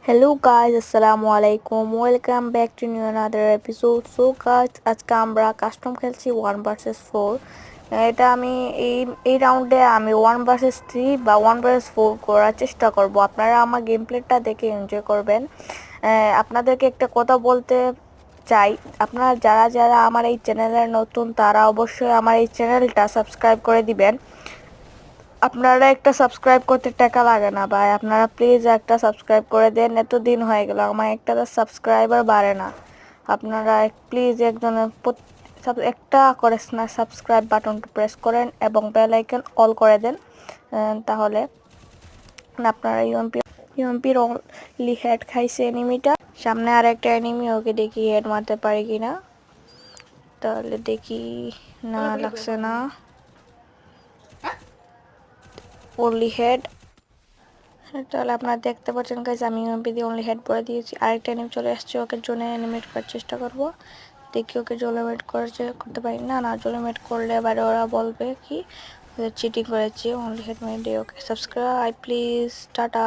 Hello guys, Assalamu alaikum. Welcome back to new another episode. So guys, আজকে আমরা custom খেলছি 1 vs 4। এটা আমি এই রাউন্ডে আমি 1 vs 3 বা 1 vs 4 করার চেষ্টা করব। আপনারা আমার গেম প্লেটা দেখে এনজয় করবেন। আপনাদেরকে একটা কথা বলতে চাই, আপনারা যারা যারা আমার এই চ্যানেলের নতুন তারা অবশ্যই আমার এই চ্যানেলটা সাবস্ক্রাইব করে দিবেন। আপনারা একটা সাবস্ক্রাইব করতে টাকা লাগে না ভাই, আপনারা প্লিজ একটা সাবস্ক্রাইব করে দেন। এতদিন হয়ে গেল আমার একটা সাবস্ক্রাইবার বাড়ে না। আপনারা প্লিজ একজনের একটা করে সাবস্ক্রাইব বাটনটা প্রেস করেন এবং বেল আইকন অল করে দেন। তাহলে আপনারা ইউএমপির অনলি হেড খাইছে এনিমিটা। সামনে আর একটা এনিমি, ওকে দেখি হেড মারতে পারি কিনা। তাহলে দেখি, না লাগছে না, অনলি হেড। তাহলে আপনারা দেখতে পাচ্ছেন গাইজ, আমি ইউএমপি দিয়ে অনলি হেড পরে দিয়েছি। আরেকটা এনিমি চলে আসছে, ওকে জোনে অ্যানিমেট করার চেষ্টা করব। দেখি ওকে জোলেমেট করতে পারি না জোলেমেট করলে এবারে ওরা বলবে কি চিটিং করেছি। অনলি হেড মেরে দিয়ে ওকে সাবস্ক্রাইব প্লিজ, টাটা।